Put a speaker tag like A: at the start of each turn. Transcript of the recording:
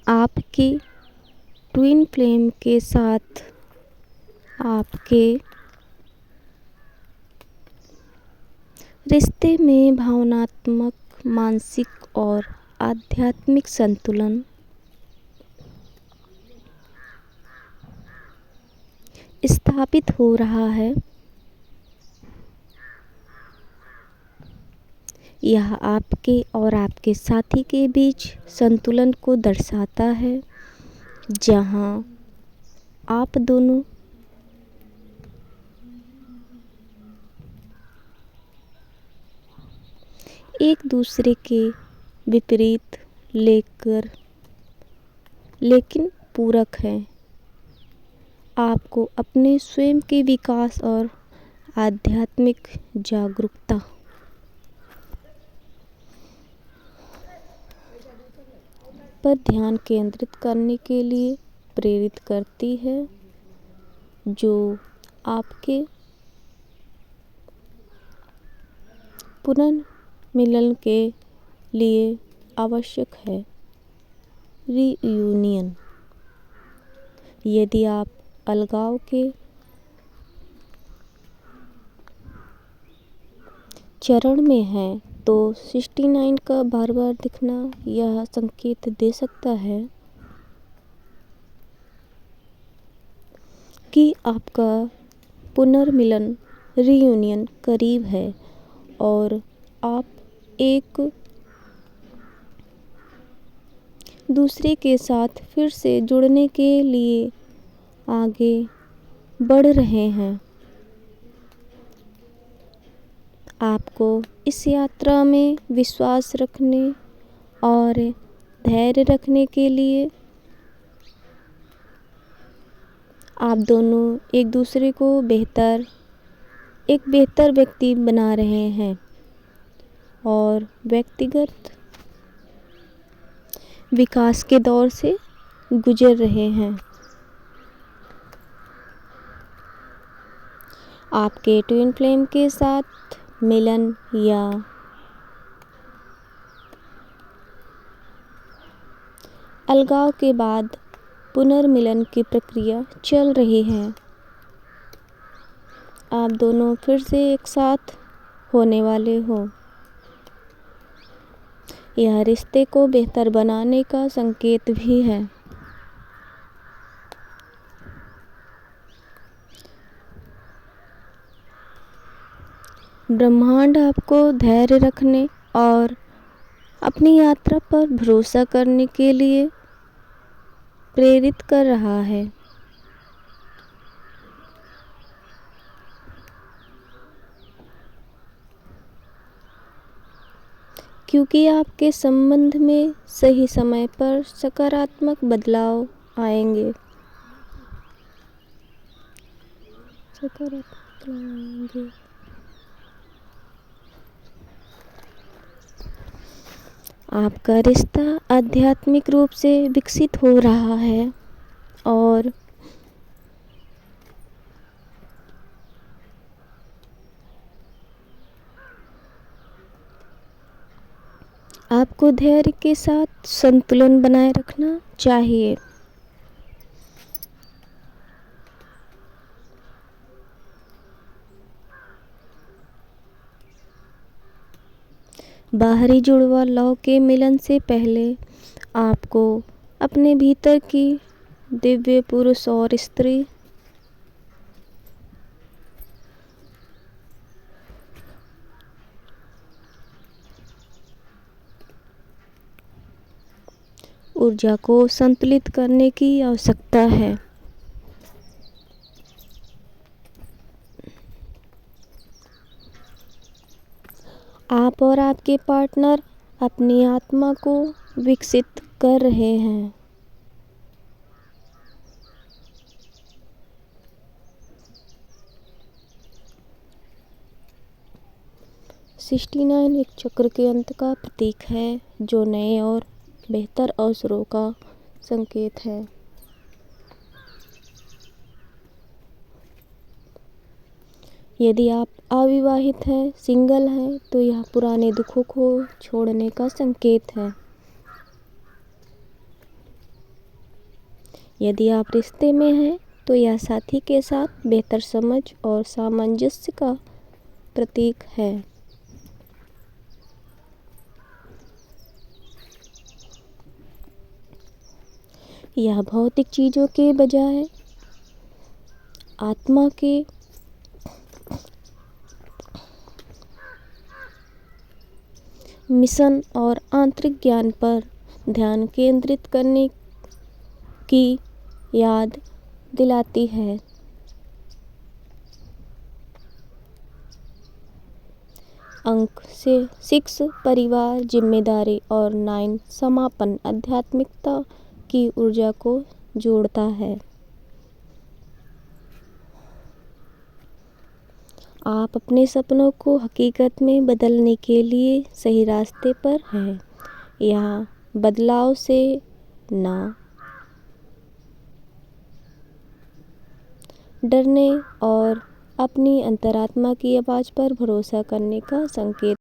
A: आपकी twin flame के साथ आपके रिश्ते में भावनात्मक, मानसिक और आध्यात्मिक संतुलन स्थापित हो रहा है। यह आपके और आपके साथी के बीच संतुलन को दर्शाता है, जहां आप दोनों एक दूसरे के विपरीत लेकिन पूरक हैं। आपको अपने स्वयं के विकास और आध्यात्मिक जागरूकता पर ध्यान केंद्रित करने के लिए प्रेरित करती है, जो आपके पुनर्मिलन के लिए आवश्यक है। रीयूनियन। यदि आप अलगाव के चरण में हैं, तो 69 का बार बार दिखना यह संकेत दे सकता है कि आपका पुनर्मिलन, रीयूनियन करीब है और आप एक दूसरे के साथ फिर से जुड़ने के लिए आगे बढ़ रहे हैं। आपको इस यात्रा में विश्वास रखने और धैर्य रखने के लिए आप दोनों एक दूसरे को एक बेहतर व्यक्ति बना रहे हैं और व्यक्तिगत विकास के दौर से गुजर रहे हैं। आपके ट्विन फ्लेम के साथ मिलन या अलगाव के बाद पुनर्मिलन की प्रक्रिया चल रही है। आप दोनों फिर से एक साथ होने वाले हो। यह रिश्ते को बेहतर बनाने का संकेत भी है। ब्रह्मांड आपको धैर्य रखने और अपनी यात्रा पर भरोसा करने के लिए प्रेरित कर रहा है। क्योंकि आपके संबंध में सही समय पर सकारात्मक बदलाव आएंगे। आपका रिश्ता आध्यात्मिक रूप से विकसित हो रहा है और आपको धैर्य के साथ संतुलन बनाए रखना चाहिए। बाहरी जुड़वा लौ के मिलन से पहले आपको अपने भीतर की दिव्य पुरुष और स्त्री ऊर्जा को संतुलित करने की आवश्यकता है। आप और आपके पार्टनर अपनी आत्मा को विकसित कर रहे हैं। सिक्सटी 69 एक चक्र के अंत का प्रतीक है, जो नए और बेहतर अवसरों का संकेत है। यदि आप अविवाहित हैं, सिंगल हैं, तो यह पुराने दुखों को छोड़ने का संकेत है। यदि आप रिश्ते में हैं तो यह साथी के साथ बेहतर समझ और सामंजस्य का प्रतीक है। यह भौतिक चीज़ों के बजाय आत्मा के मिशन और आंतरिक ज्ञान पर ध्यान केंद्रित करने की याद दिलाती है। अंक 6 परिवार, जिम्मेदारी और 9 समापन आध्यात्मिकता की ऊर्जा को जोड़ता है। आप अपने सपनों को हकीकत में बदलने के लिए सही रास्ते पर हैं। यहाँ बदलाव से ना डरने और अपनी अंतरात्मा की आवाज़ पर भरोसा करने का संकेत